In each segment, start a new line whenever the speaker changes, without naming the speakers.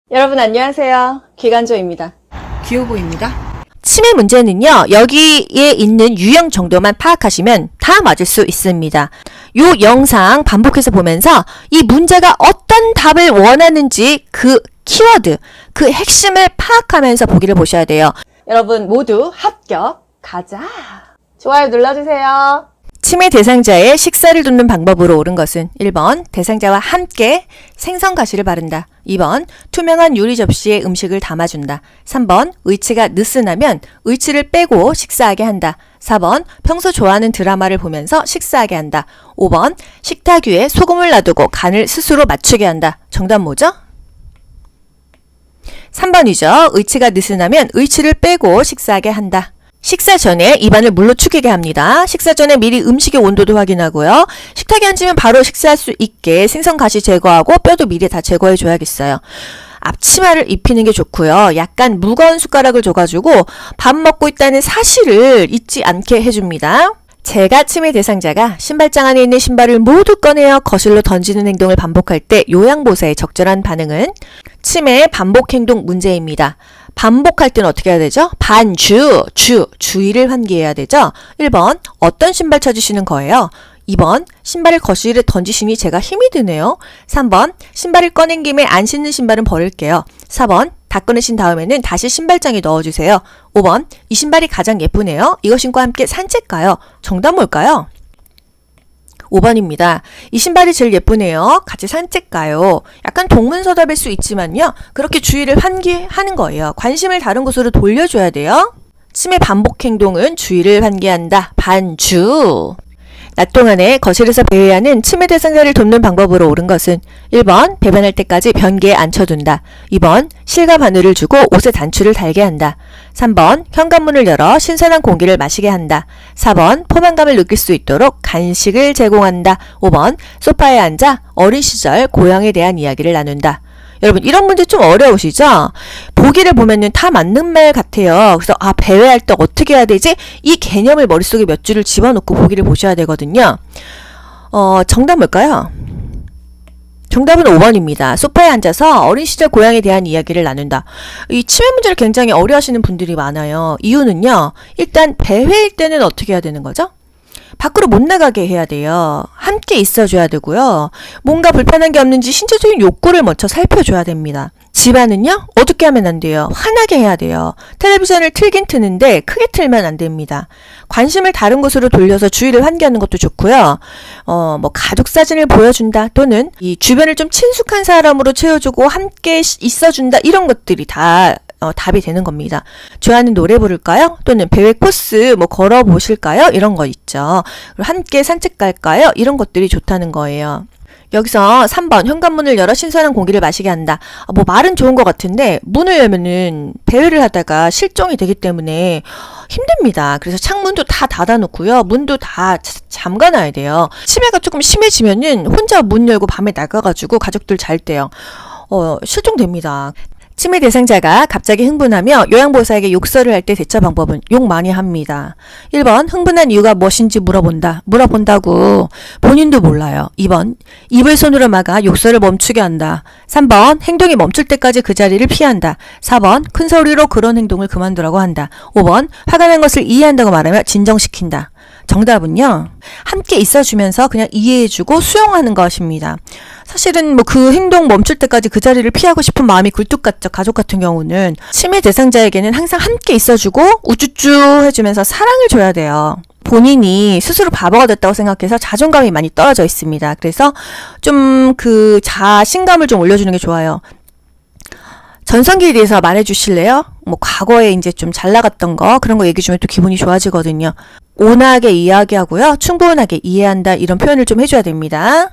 여러분 안녕하세요. 기관조입니다.
기호보입니다. 치매 문제는요, 여기에 있는 유형 정도만 파악하시면 다 맞을 수 있습니다. 요 영상 반복해서 보면서 이 문제가 어떤 답을 원하는지 그 키워드, 그 핵심을 파악하면서 보기를 보셔야 돼요.
여러분 모두 합격 가자. 좋아요 눌러주세요.
치매 대상자의 식사를 돕는 방법으로 옳은 것은 1번 대상자와 함께 생선 가시를 바른다. 2번 투명한 유리 접시에 음식을 담아준다. 3번 의치가 느슨하면 의치를 빼고 식사하게 한다. 4번 평소 좋아하는 드라마를 보면서 식사하게 한다. 5번 식탁 위에 소금을 놔두고 간을 스스로 맞추게 한다. 정답 뭐죠? 3번이죠. 의치가 느슨하면 의치를 빼고 식사하게 한다. 식사 전에 입안을 물로 축이게 합니다. 식사 전에 미리 음식의 온도도 확인하고요. 식탁에 앉으면 바로 식사할 수 있게 생선 가시 제거하고 뼈도 미리 다 제거해 줘야겠어요. 앞치마를 입히는 게 좋고요. 약간 무거운 숟가락을 줘가지고 밥 먹고 있다는 사실을 잊지 않게 해줍니다. 제가 치매 대상자가 신발장 안에 있는 신발을 모두 꺼내어 거실로 던지는 행동을 반복할 때 요양보사의 적절한 반응은 치매 반복 행동 문제입니다. 반복할 때는 어떻게 해야 되죠? 주의를 환기해야 되죠? 1번, 어떤 신발 찾으시는 거예요? 2번, 신발을 거실에 던지시니 제가 힘이 드네요. 3번, 신발을 꺼낸 김에 안 신는 신발은 버릴게요. 4번, 다 꺼내신 다음에는 다시 신발장에 넣어주세요. 5번, 이 신발이 가장 예쁘네요. 이거 신고 함께 산책 가요. 정답 뭘까요? 5번입니다. 이 신발이 제일 예쁘네요. 같이 산책 가요. 약간 동문서답일 수 있지만요. 그렇게 주의를 환기하는 거예요. 관심을 다른 곳으로 돌려줘야 돼요. 치매 반복 행동은 주의를 환기한다. 반주. 낮 동안에 거실에서 배회하는 치매 대상자를 돕는 방법으로 옳은 것은 1번 배변할 때까지 변기에 앉혀둔다. 2번 실과 바늘을 주고 옷에 단추를 달게 한다. 3번 현관문을 열어 신선한 공기를 마시게 한다. 4번 포만감을 느낄 수 있도록 간식을 제공한다. 5번 소파에 앉아 어린 시절 고향에 대한 이야기를 나눈다. 여러분 이런 문제 좀 어려우시죠? 보기를 보면은 다 맞는 말 같아요. 그래서 배회할 때 어떻게 해야 되지? 이 개념을 머릿속에 몇 줄을 집어넣고 보기를 보셔야 되거든요. 정답 뭘까요? 정답은 5번입니다. 소파에 앉아서 어린 시절 고향에 대한 이야기를 나눈다. 이 치매 문제를 굉장히 어려워하시는 분들이 많아요. 이유는요. 일단 배회일 때는 어떻게 해야 되는 거죠? 밖으로 못 나가게 해야 돼요. 함께 있어줘야 되고요. 뭔가 불편한 게 없는지 신체적인 욕구를 먼저 살펴줘야 됩니다. 집안은요? 어둡게 하면 안 돼요. 환하게 해야 돼요. 텔레비전을 틀긴 트는데 크게 틀면 안 됩니다. 관심을 다른 곳으로 돌려서 주의를 환기하는 것도 좋고요. 가족 사진을 보여준다 또는 이 주변을 좀 친숙한 사람으로 채워주고 함께 있어준다 이런 것들이 다 답이 되는 겁니다. 좋아하는 노래 부를까요? 또는 배회 코스 걸어보실까요? 이런 거 있죠. 함께 산책 갈까요? 이런 것들이 좋다는 거예요. 여기서 3번 현관문을 열어 신선한 공기를 마시게 한다. 말은 좋은 것 같은데 문을 열면은 배회를 하다가 실종이 되기 때문에 힘듭니다. 그래서 창문도 다 닫아놓고요. 문도 다 잠가놔야 돼요. 치매가 조금 심해지면은 혼자 문 열고 밤에 나가가지고 가족들 잘 때요. 실종됩니다. 치매 대상자가 갑자기 흥분하며 요양보호사에게 욕설을 할 때 대처 방법은 욕 많이 합니다. 1번 흥분한 이유가 무엇인지 물어본다고 본인도 몰라요. 2번 입을 손으로 막아 욕설을 멈추게 한다. 3번 행동이 멈출 때까지 그 자리를 피한다. 4번 큰 소리로 그런 행동을 그만두라고 한다. 5번 화가 난 것을 이해한다고 말하며 진정시킨다. 정답은요. 함께 있어주면서 그냥 이해해주고 수용하는 것입니다. 사실은 그 행동 멈출 때까지 그 자리를 피하고 싶은 마음이 굴뚝 같죠. 가족 같은 경우는 치매 대상자에게는 항상 함께 있어주고 우쭈쭈 해주면서 사랑을 줘야 돼요. 본인이 스스로 바보가 됐다고 생각해서 자존감이 많이 떨어져 있습니다. 그래서 좀 그 자신감을 좀 올려주는 게 좋아요. 전성기에 대해서 말해주실래요? 과거에 이제 좀 잘 나갔던 거 그런 거 얘기 주면 또 기분이 좋아지거든요. 온화하게 이야기하고요. 충분하게 이해한다 이런 표현을 좀 해줘야 됩니다.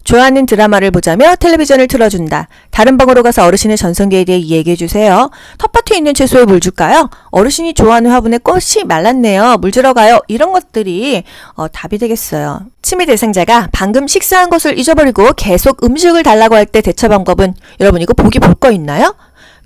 좋아하는 드라마를 보자며 텔레비전을 틀어준다. 다른 방으로 가서 어르신의 전성기에 대해 이야기해주세요. 텃밭에 있는 채소에 물 줄까요? 어르신이 좋아하는 화분에 꽃이 말랐네요. 물 주러 가요. 이런 것들이 답이 되겠어요. 치매 대상자가 방금 식사한 것을 잊어버리고 계속 음식을 달라고 할 때 대처 방법은 여러분 이거 보기 볼 거 있나요?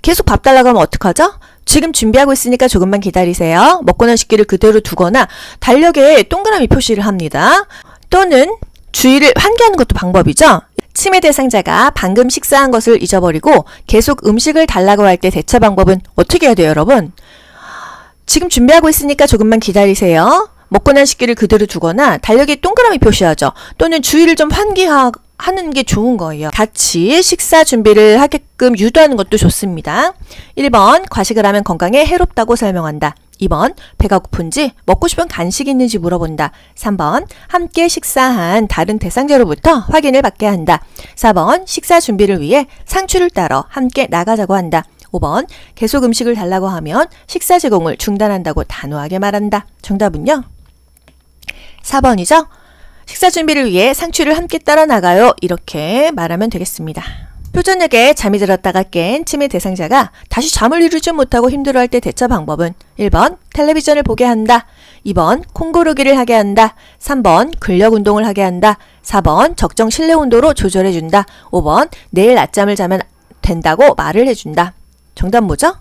계속 밥 달라고 하면 어떡하죠? 지금 준비하고 있으니까 조금만 기다리세요. 먹고 난 식기를 그대로 두거나 달력에 동그라미 표시를 합니다. 또는 주의를 환기하는 것도 방법이죠. 치매 대상자가 방금 식사한 것을 잊어버리고 계속 음식을 달라고 할 때 대처 방법은 어떻게 해야 돼요, 여러분? 지금 준비하고 있으니까 조금만 기다리세요. 먹고 난 식기를 그대로 두거나 달력에 동그라미 표시하죠. 또는 주의를 좀 환기하는 게 좋은 거예요. 같이 식사 준비를 하게끔 유도하는 것도 좋습니다. 1번, 과식을 하면 건강에 해롭다고 설명한다. 2번, 배가 고픈지 먹고 싶은 간식이 있는지 물어본다. 3번, 함께 식사한 다른 대상자로부터 확인을 받게 한다. 4번, 식사 준비를 위해 상추를 따러 함께 나가자고 한다. 5번, 계속 음식을 달라고 하면 식사 제공을 중단한다고 단호하게 말한다. 정답은요? 4번이죠? 식사 준비를 위해 상추를 함께 따라 나가요. 이렇게 말하면 되겠습니다. 표저녁에 잠이 들었다가 깬 치매 대상자가 다시 잠을 이루지 못하고 힘들어할 때 대처 방법은 1번, 텔레비전을 보게 한다. 2번, 콩 고르기를 하게 한다. 3번, 근력 운동을 하게 한다. 4번, 적정 실내 온도로 조절해준다. 5번, 내일 낮잠을 자면 된다고 말을 해준다. 정답 뭐죠?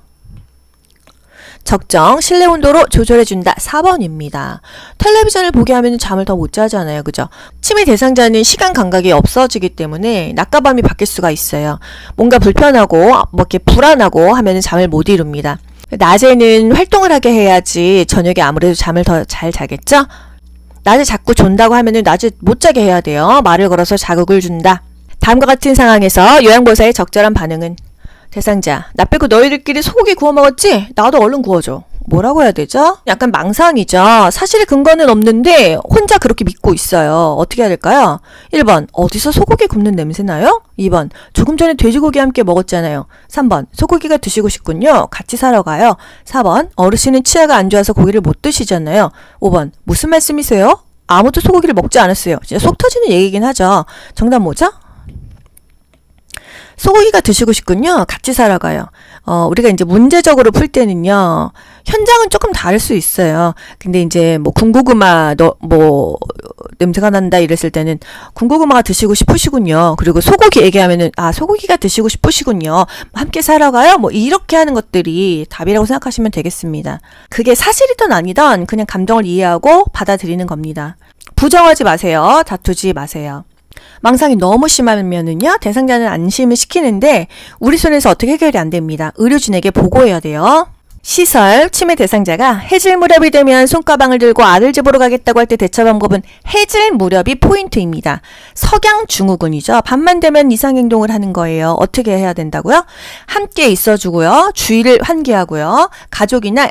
적정 실내 온도로 조절해준다. 4번입니다. 텔레비전을 보게 하면 잠을 더 못 자잖아요. 그죠? 치매 대상자는 시간 감각이 없어지기 때문에 낮과 밤이 바뀔 수가 있어요. 뭔가 불편하고 뭐 이렇게 불안하고 하면 잠을 못 이룹니다. 낮에는 활동을 하게 해야지 저녁에 아무래도 잠을 더 잘 자겠죠? 낮에 자꾸 존다고 하면은 낮에 못 자게 해야 돼요. 말을 걸어서 자극을 준다. 다음과 같은 상황에서 요양보호사의 적절한 반응은 대상자, 나 빼고 너희들끼리 소고기 구워 먹었지? 나도 얼른 구워줘. 뭐라고 해야 되죠? 약간 망상이죠. 사실의 근거는 없는데 혼자 그렇게 믿고 있어요. 어떻게 해야 될까요? 1번, 어디서 소고기 굽는 냄새 나요? 2번, 조금 전에 돼지고기 함께 먹었잖아요. 3번, 소고기가 드시고 싶군요. 같이 사러 가요. 4번, 어르신은 치아가 안 좋아서 고기를 못 드시잖아요. 5번, 무슨 말씀이세요? 아무도 소고기를 먹지 않았어요. 진짜 속 터지는 얘기긴 하죠. 정답 뭐죠? 소고기가 드시고 싶군요. 같이 사러 가요. 우리가 이제 문제적으로 풀 때는요, 현장은 조금 다를 수 있어요. 근데 이제 뭐 군고구마, 냄새가 난다 이랬을 때는 군고구마가 드시고 싶으시군요. 그리고 소고기 얘기하면은, 소고기가 드시고 싶으시군요. 함께 사러 가요? 뭐 이렇게 하는 것들이 답이라고 생각하시면 되겠습니다. 그게 사실이든 아니든 그냥 감정을 이해하고 받아들이는 겁니다. 부정하지 마세요. 다투지 마세요. 망상이 너무 심하면은요, 대상자는 안심을 시키는데 우리 손에서 어떻게 해결이 안 됩니다. 의료진에게 보고해야 돼요. 시설, 치매 대상자가 해질 무렵이 되면 손가방을 들고 아들 집으로 가겠다고 할 때 대처 방법은 해질 무렵이 포인트입니다. 석양 증후군이죠. 밤만 되면 이상행동을 하는 거예요. 어떻게 해야 된다고요? 함께 있어주고요. 주의를 환기하고요. 가족이나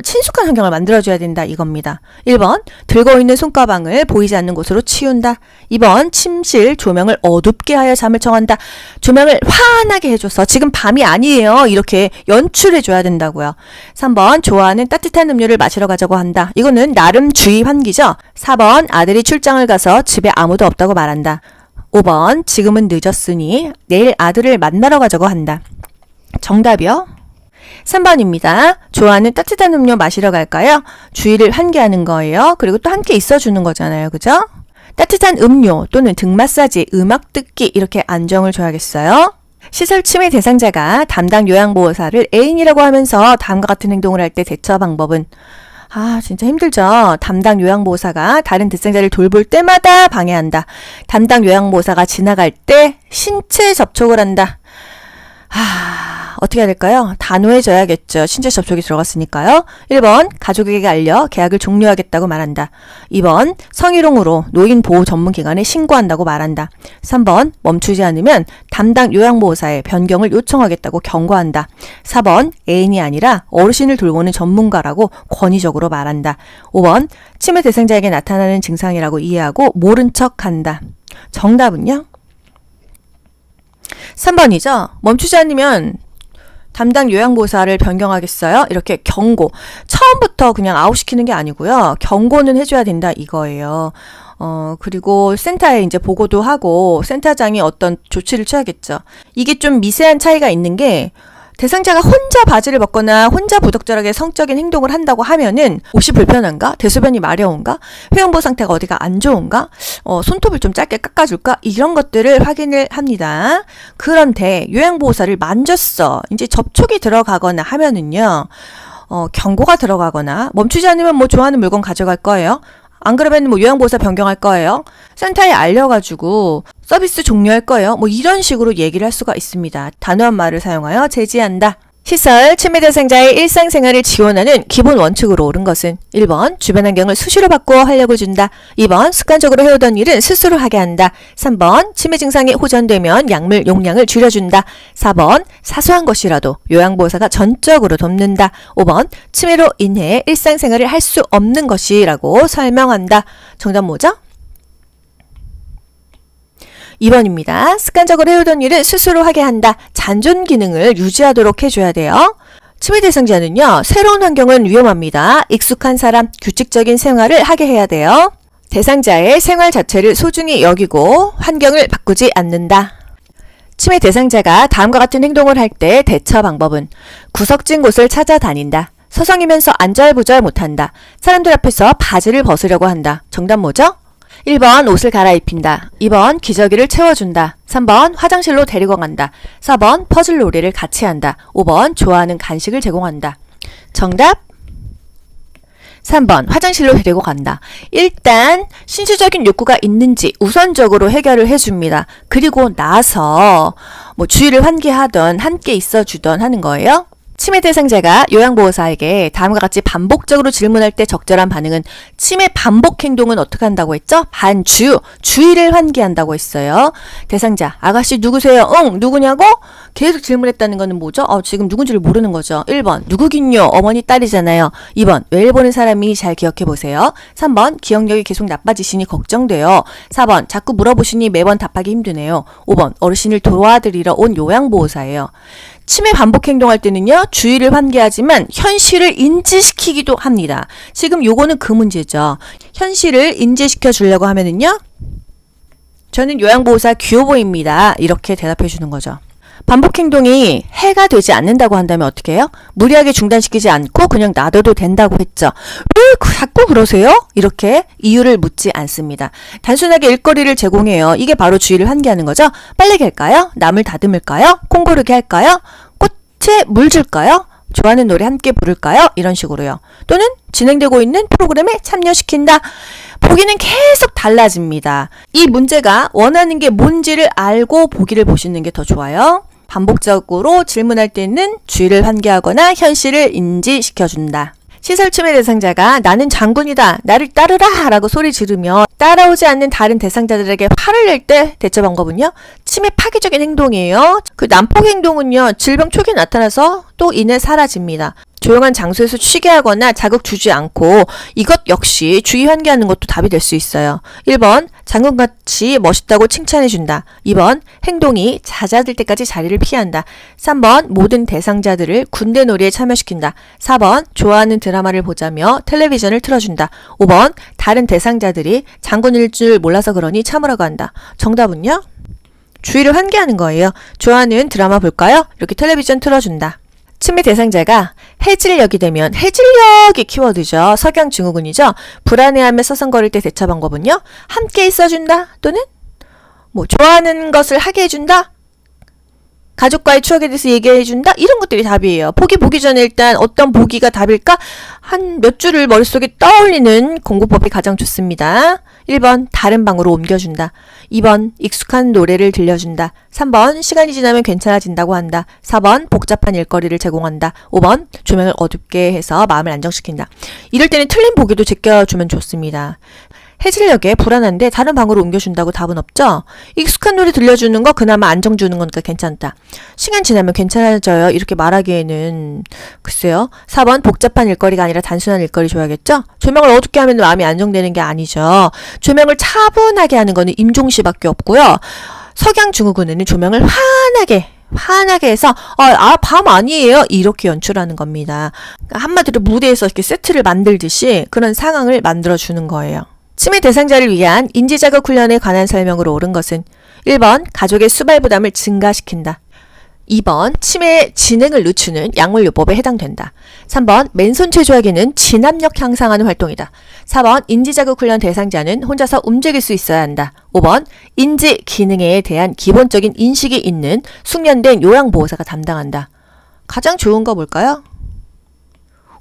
친숙한 환경을 만들어줘야 된다 이겁니다. 1번, 들고 있는 손가방을 보이지 않는 곳으로 치운다. 2번, 침실 조명을 어둡게 하여 잠을 청한다. 조명을 환하게 해줘서 지금 밤이 아니에요. 이렇게 연출해줘야 된다고요. 3번, 좋아하는 따뜻한 음료를 마시러 가자고 한다. 이거는 나름 주의 환기죠. 4번, 아들이 출장을 가서 집에 아무도 없다고 말한다. 5번, 지금은 늦었으니 내일 아들을 만나러 가자고 한다. 정답이요? 3번입니다. 좋아하는 따뜻한 음료 마시러 갈까요? 주의를 환기하는 거예요. 그리고 또 함께 있어주는 거잖아요. 그죠? 따뜻한 음료 또는 등 마사지, 음악 듣기 이렇게 안정을 줘야겠어요. 시설 치매 대상자가 담당 요양보호사를 애인이라고 하면서 다음과 같은 행동을 할 때 대처 방법은 진짜 힘들죠. 담당 요양보호사가 다른 대상자를 돌볼 때마다 방해한다. 담당 요양보호사가 지나갈 때 신체 접촉을 한다. 어떻게 해야 될까요? 단호해져야겠죠. 신체 접촉이 들어갔으니까요. 1번, 가족에게 알려 계약을 종료하겠다고 말한다. 2번, 성희롱으로 노인보호 전문기관에 신고한다고 말한다. 3번, 멈추지 않으면 담당 요양보호사에 변경을 요청하겠다고 경고한다. 4번, 애인이 아니라 어르신을 돌보는 전문가라고 권위적으로 말한다. 5번, 치매 대상자에게 나타나는 증상이라고 이해하고 모른 척한다. 정답은요? 3번이죠. 멈추지 않으면 담당 요양보호사를 변경하겠어요? 이렇게 경고. 처음부터 그냥 아웃시키는 게 아니고요. 경고는 해줘야 된다 이거예요. 그리고 센터에 이제 보고도 하고 센터장이 어떤 조치를 취하겠죠. 이게 좀 미세한 차이가 있는 게 대상자가 혼자 바지를 벗거나 혼자 부적절하게 성적인 행동을 한다고 하면은 옷이 불편한가? 대소변이 마려운가? 회음부 상태가 어디가 안 좋은가? 손톱을 좀 짧게 깎아줄까? 이런 것들을 확인을 합니다. 그런데 요양보호사를 만졌어. 이제 접촉이 들어가거나 하면은요. 경고가 들어가거나 멈추지 않으면 뭐 좋아하는 물건 가져갈 거예요. 안 그러면 뭐 요양보호사 변경할 거예요. 센터에 알려가지고 서비스 종료할 거예요. 뭐 이런 식으로 얘기를 할 수가 있습니다. 단호한 말을 사용하여 제지한다. 시설, 치매 대상자의 일상생활을 지원하는 기본 원칙으로 옳은 것은 1번 주변 환경을 수시로 바꾸어 활력을 준다. 2번 습관적으로 해오던 일은 스스로 하게 한다. 3번 치매 증상이 호전되면 약물 용량을 줄여준다. 4번 사소한 것이라도 요양보호사가 전적으로 돕는다. 5번 치매로 인해 일상생활을 할 수 없는 것이라고 설명한다. 정답 뭐죠? 2번입니다. 습관적으로 해오던 일은 스스로 하게 한다. 잔존 기능을 유지하도록 해줘야 돼요. 치매 대상자는요. 새로운 환경은 위험합니다. 익숙한 사람, 규칙적인 생활을 하게 해야 돼요. 대상자의 생활 자체를 소중히 여기고 환경을 바꾸지 않는다. 치매 대상자가 다음과 같은 행동을 할 때 대처 방법은 구석진 곳을 찾아다닌다. 서성이면서 안절부절 못한다. 사람들 앞에서 바지를 벗으려고 한다. 정답 뭐죠? 1번 옷을 갈아입힌다. 2번 기저귀를 채워준다. 3번 화장실로 데리고 간다. 4번 퍼즐 놀이를 같이 한다. 5번 좋아하는 간식을 제공한다. 정답 3번 화장실로 데리고 간다. 일단 신체적인 욕구가 있는지 우선적으로 해결을 해줍니다. 그리고 나서 뭐 주의를 환기하던 함께 있어주던 하는 거예요. 치매 대상자가 요양보호사에게 다음과 같이 반복적으로 질문할 때 적절한 반응은 치매 반복 행동은 어떻게 한다고 했죠? 반주, 주의를 환기한다고 했어요. 대상자, 아가씨 누구세요? 응, 누구냐고? 계속 질문했다는 거는 뭐죠? 지금 누군지를 모르는 거죠. 1번, 누구긴요? 어머니 딸이잖아요. 2번, 매일 보는 사람이 잘 기억해 보세요. 3번, 기억력이 계속 나빠지시니 걱정돼요. 4번, 자꾸 물어보시니 매번 답하기 힘드네요. 5번, 어르신을 도와드리러 온 요양보호사예요. 치매 반복 행동할 때는요, 주의를 환기하지만 현실을 인지시키기도 합니다. 지금 요거는 그 문제죠. 현실을 인지시켜 주려고 하면은요, 저는 요양보호사 규호보입니다. 이렇게 대답해 주는 거죠. 반복 행동이 해가 되지 않는다고 한다면 어떻게 해요? 무리하게 중단시키지 않고 그냥 놔둬도 된다고 했죠. 왜 자꾸 그러세요? 이렇게 이유를 묻지 않습니다. 단순하게 일거리를 제공해요. 이게 바로 주의를 환기하는 거죠. 빨래기 할까요? 나물 다듬을까요? 콩 고르게 할까요? 꽃에 물 줄까요? 좋아하는 노래 함께 부를까요? 이런 식으로요. 또는 진행되고 있는 프로그램에 참여시킨다. 보기는 계속 달라집니다. 이 문제가 원하는 게 뭔지를 알고 보기를 보시는 게 더 좋아요. 반복적으로 질문할 때는 주의를 환기하거나 현실을 인지시켜준다. 시설 치매 대상자가 나는 장군이다, 나를 따르라 라고 소리 지르며 따라오지 않는 다른 대상자들에게 화를 낼 때 대처 방법은요, 치매 파괴적인 행동이에요. 그 난폭 행동은요, 질병 초기에 나타나서 또 이내 사라집니다. 조용한 장소에서 쉬게 하거나 자극 주지 않고 이것 역시 주의 환기하는 것도 답이 될 수 있어요. 1번 장군같이 멋있다고 칭찬해준다. 2번 행동이 잦아들 때까지 자리를 피한다. 3번 모든 대상자들을 군대 놀이에 참여시킨다. 4번 좋아하는 드라마를 보자며 텔레비전을 틀어준다. 5번 다른 대상자들이 장군일 줄 몰라서 그러니 참으라고 한다. 정답은요? 주의를 환기하는 거예요. 좋아하는 드라마 볼까요? 이렇게 텔레비전 틀어준다. 치매 대상자가 해질녘이 되면, 해질녘이 키워드죠. 석양증후군이죠. 불안해하며 서성거릴 때 대처 방법은요, 함께 있어준다 또는 뭐 좋아하는 것을 하게 해준다, 가족과의 추억에 대해서 얘기해준다, 이런 것들이 답이에요. 보기 보기 전에 일단 어떤 보기가 답일까? 한 몇 줄을 머릿속에 떠올리는 공부법이 가장 좋습니다. 1번 다른 방으로 옮겨준다. 2번 익숙한 노래를 들려준다. 3번 시간이 지나면 괜찮아진다고 한다. 4번 복잡한 일거리를 제공한다. 5번 조명을 어둡게 해서 마음을 안정시킨다. 이럴 때는 틀린 보기도 제껴주면 좋습니다. 해질녘에 불안한데 다른 방으로 옮겨준다고 답은 없죠? 익숙한 노래 들려주는 거 그나마 안정 주는 거니까 괜찮다. 시간 지나면 괜찮아져요. 이렇게 말하기에는 글쎄요. 4번 복잡한 일거리가 아니라 단순한 일거리 줘야겠죠? 조명을 어둡게 하면 마음이 안정되는 게 아니죠. 조명을 차분하게 하는 거는 임종시밖에 없고요. 석양증후군에는 조명을 환하게 해서 밤 아니에요 이렇게 연출하는 겁니다. 한마디로 무대에서 이렇게 세트를 만들듯이 그런 상황을 만들어주는 거예요. 치매 대상자를 위한 인지자극 훈련에 관한 설명으로 옳은 것은 1번 가족의 수발 부담을 증가시킨다. 2번 치매 진행을 늦추는 약물요법에 해당된다. 3번 맨손 체조하기는 진압력 향상하는 활동이다. 4번 인지자극 훈련 대상자는 혼자서 움직일 수 있어야 한다. 5번 인지 기능에 대한 기본적인 인식이 있는 숙련된 요양보호사가 담당한다. 가장 좋은 거 뭘까요?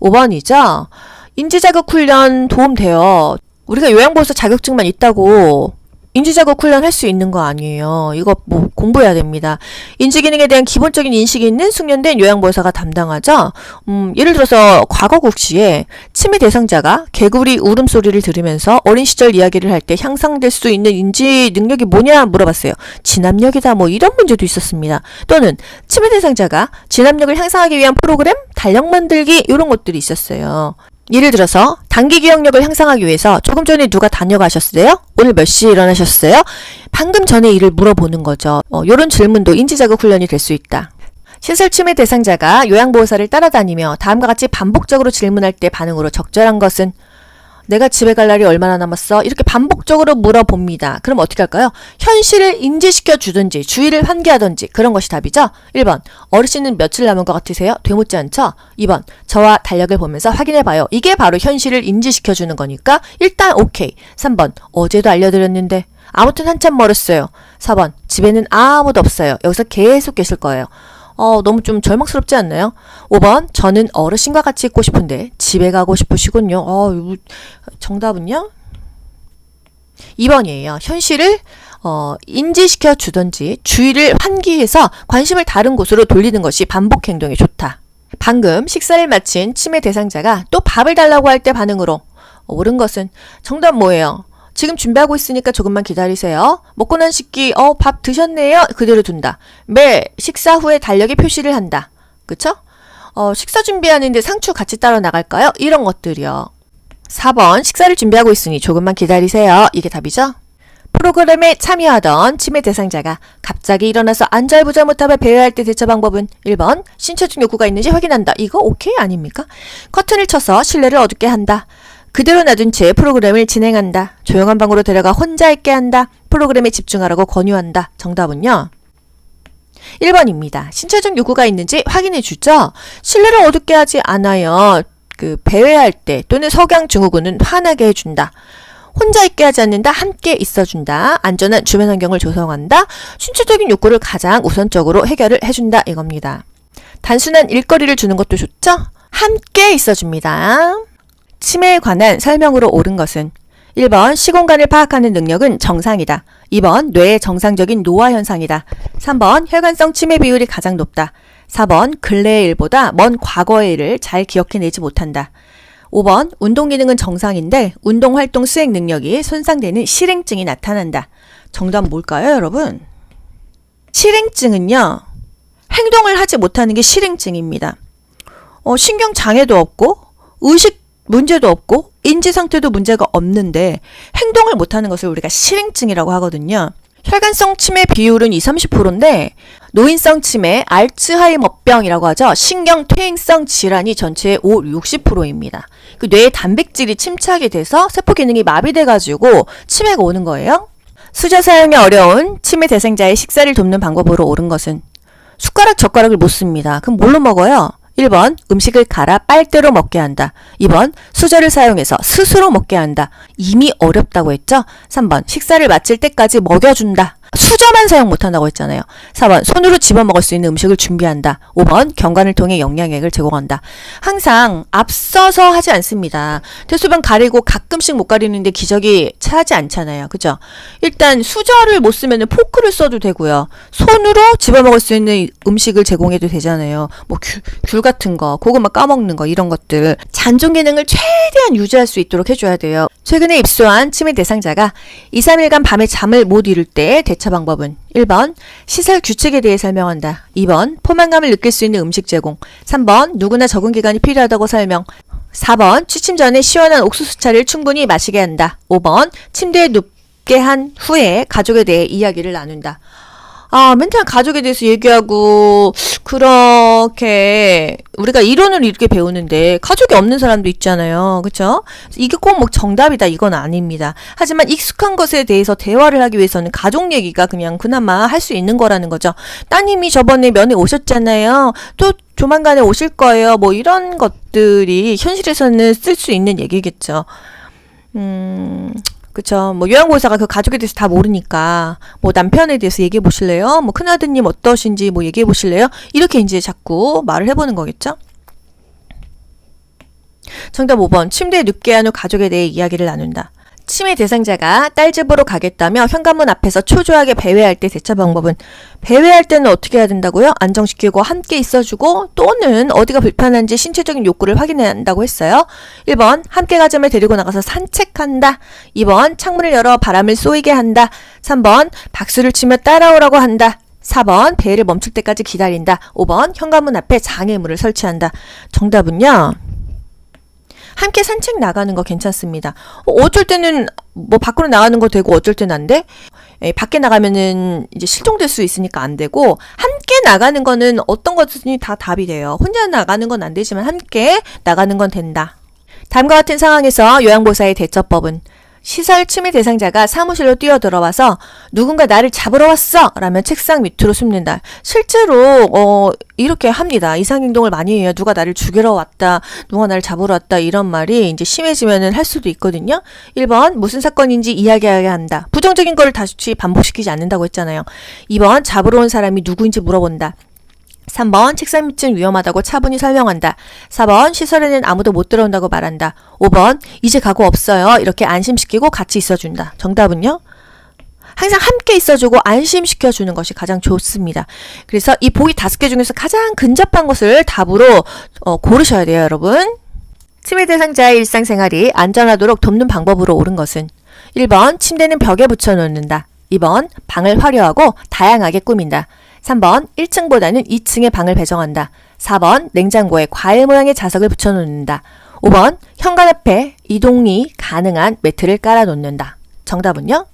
5번이죠. 인지자극 훈련 도움돼요. 우리가 요양보호사 자격증만 있다고 인지자격 훈련 할 수 있는 거 아니에요. 이거 뭐 공부해야 됩니다. 인지기능에 대한 기본적인 인식이 있는 숙련된 요양보호사가 담당하죠. 예를 들어서 과거국시에 치매 대상자가 개구리 울음소리를 들으면서 어린 시절 이야기를 할 때 향상될 수 있는 인지 능력이 뭐냐 물어봤어요. 진압력이다 뭐 이런 문제도 있었습니다. 또는 치매 대상자가 진압력을 향상하기 위한 프로그램, 달력 만들기 이런 것들이 있었어요. 예를 들어서 단기 기억력을 향상하기 위해서 조금 전에 누가 다녀가셨어요? 오늘 몇 시에 일어나셨어요? 방금 전에 일을 물어보는 거죠. 이런 질문도 인지자격 훈련이 될 수 있다. 시설 치매 대상자가 요양보호사를 따라다니며 다음과 같이 반복적으로 질문할 때 반응으로 적절한 것은 내가 집에 갈 날이 얼마나 남았어? 이렇게 반복적으로 물어봅니다. 그럼 어떻게 할까요? 현실을 인지시켜 주든지 주의를 환기하든지 그런 것이 답이죠. 1번 어르신은 며칠 남은 것 같으세요? 되묻지 않죠? 2번 저와 달력을 보면서 확인해봐요. 이게 바로 현실을 인지시켜 주는 거니까 일단 오케이. 3번 어제도 알려드렸는데 아무튼 한참 멀었어요. 4번 집에는 아무도 없어요. 여기서 계속 계실 거예요. 너무 좀 절망스럽지 않나요? 5번 저는 어르신과 같이 있고 싶은데 집에 가고 싶으시군요. 정답은요? 2번이에요. 현실을 인지시켜 주든지 주의를 환기해서 관심을 다른 곳으로 돌리는 것이 반복 행동에 좋다. 방금 식사를 마친 치매 대상자가 또 밥을 달라고 할 때 반응으로 옳은 것은 정답 뭐예요? 지금 준비하고 있으니까 조금만 기다리세요. 먹고 난 식기, 밥 드셨네요? 그대로 둔다. 매 식사 후에 달력에 표시를 한다. 그쵸? 식사 준비하는데 상추 같이 따로 나갈까요? 이런 것들이요. 4번, 식사를 준비하고 있으니 조금만 기다리세요. 이게 답이죠? 프로그램에 참여하던 치매 대상자가 갑자기 일어나서 안절부절못하며 배회할 때 대처 방법은 1번, 신체적 욕구가 있는지 확인한다. 이거 오케이 아닙니까? 커튼을 쳐서 신뢰를 얻게 한다. 그대로 놔둔 채 프로그램을 진행한다. 조용한 방으로 데려가 혼자 있게 한다. 프로그램에 집중하라고 권유한다. 정답은요? 1번입니다. 신체적 요구가 있는지 확인해 주죠. 신뢰를 얻게 하지 않아요. 배회할 때 또는 석양 증후군은 화나게 해준다. 혼자 있게 하지 않는다. 함께 있어준다. 안전한 주변 환경을 조성한다. 신체적인 욕구를 가장 우선적으로 해결을 해준다. 이겁니다. 단순한 일거리를 주는 것도 좋죠? 함께 있어줍니다. 치매에 관한 설명으로 옳은 것은 1번 시공간을 파악하는 능력은 정상이다. 2번 뇌의 정상적인 노화 현상이다. 3번 혈관성 치매 비율이 가장 높다. 4번 근래의 일보다 먼 과거의 일을 잘 기억해내지 못한다. 5번 운동 기능은 정상인데 운동 활동 수행 능력이 손상되는 실행증이 나타난다. 정답 뭘까요, 여러분? 실행증은요. 행동을 하지 못하는 게 실행증입니다. 신경 장애도 없고 의식 문제도 없고 인지 상태도 문제가 없는데 행동을 못하는 것을 우리가 실행증이라고 하거든요. 혈관성 치매 비율은 20-30%인데 노인성 치매, 알츠하이머병이라고 하죠. 신경퇴행성 질환이 전체의 50-60%입니다. 그 뇌의 단백질이 침착이 돼서 세포 기능이 마비돼가지고 치매가 오는 거예요. 수저 사용이 어려운 치매 대상자의 식사를 돕는 방법으로 옳은 것은 숟가락, 젓가락을 못 씁니다. 그럼 뭘로 먹어요? 1번 음식을 갈아 빨대로 먹게 한다. 2번 수저를 사용해서 스스로 먹게 한다. 이미 어렵다고 했죠? 3번 식사를 마칠 때까지 먹여준다. 수저만 사용 못한다고 했잖아요. 4번 손으로 집어먹을 수 있는 음식을 준비한다. 5번 경관을 통해 영양액을 제공한다. 항상 앞서서 하지 않습니다. 대소변 가리고 가끔씩 못 가리는데 기적이 차지 않잖아요. 그죠? 일단 수저를 못 쓰면 포크를 써도 되고요. 손으로 집어먹을 수 있는 음식을 제공해도 되잖아요. 뭐 귤 같은 거, 고구마 까먹는 거 이런 것들 잔존 기능을 최대한 유지할 수 있도록 해줘야 돼요. 최근에 입소한 치매 대상자가 2-3일간 밤에 잠을 못 이룰 때 대처 방법은 1번 시설 규칙에 대해 설명한다. 2번 포만감을 느낄 수 있는 음식 제공. 3번 누구나 적응 기간이 필요하다고 설명. 4번 취침 전에 시원한 옥수수차를 충분히 마시게 한다. 5번 침대에 눕게 한 후에 가족에 대해 이야기를 나눈다. 맨날 가족에 대해서 얘기하고 그렇게 우리가 이론을 이렇게 배우는데 가족이 없는 사람도 있잖아요. 그렇죠? 이게 꼭 뭐 정답이다 이건 아닙니다. 하지만 익숙한 것에 대해서 대화를 하기 위해서는 가족 얘기가 그냥 그나마 할 수 있는 거라는 거죠. 따님이 저번에 면회 오셨잖아요. 또 조만간에 오실 거예요. 뭐 이런 것들이 현실에서는 쓸 수 있는 얘기겠죠. 그쵸. 뭐 요양보호사가 그 가족에 대해서 다 모르니까 뭐 남편에 대해서 얘기해 보실래요? 뭐 큰아드님 어떠신지 뭐 얘기해 보실래요? 이렇게 이제 자꾸 말을 해보는 거겠죠? 정답 5번 침대에 눕게 한 후 가족에 대해 이야기를 나눈다. 침해 대상자가 딸 집으로 가겠다며 현관문 앞에서 초조하게 배회할 때 대처 방법은 배회할 때는 어떻게 해야 된다고요? 안정시키고 함께 있어주고 또는 어디가 불편한지 신체적인 욕구를 확인해야 한다고 했어요. 1번 함께 가자며 데리고 나가서 산책한다. 2번 창문을 열어 바람을 쏘이게 한다. 3번 박수를 치며 따라오라고 한다. 4번 배를 멈출 때까지 기다린다. 5번 현관문 앞에 장애물을 설치한다. 정답은요. 함께 산책 나가는 거 괜찮습니다. 어쩔 때는 뭐 밖으로 나가는 거 되고 어쩔 때는 안 돼? 밖에 나가면은 이제 실종될 수 있으니까 안 되고 함께 나가는 거는 어떤 것이 다 답이 돼요. 혼자 나가는 건 안 되지만 함께 나가는 건 된다. 다음과 같은 상황에서 요양보호사의 대처법은 시설 침해 대상자가 사무실로 뛰어들어와서 누군가 나를 잡으러 왔어! 라며 책상 밑으로 숨는다. 실제로 이렇게 합니다. 이상행동을 많이 해요. 누가 나를 죽이러 왔다, 누가 나를 잡으러 왔다 이런 말이 이제 심해지면은 할 수도 있거든요. 1번 무슨 사건인지 이야기하게 한다. 부정적인 걸 다시 반복시키지 않는다고 했잖아요. 2번 잡으러 온 사람이 누구인지 물어본다. 3번 책상 밑은 위험하다고 차분히 설명한다. 4번 시설에는 아무도 못 들어온다고 말한다. 5번 이제 가고 없어요. 이렇게 안심시키고 같이 있어준다. 정답은요? 항상 함께 있어주고 안심시켜주는 것이 가장 좋습니다. 그래서 이 보기 5개 중에서 가장 근접한 것을 답으로 고르셔야 돼요, 여러분. 침해 대상자의 일상생활이 안전하도록 돕는 방법으로 옳은 것은 1번 침대는 벽에 붙여놓는다. 2번 방을 화려하고 다양하게 꾸민다. 3번 1층보다는 2층에 방을 배정한다. 4번 냉장고에 과일 모양의 자석을 붙여놓는다. 5번 현관 앞에 이동이 가능한 매트를 깔아놓는다. 정답은요?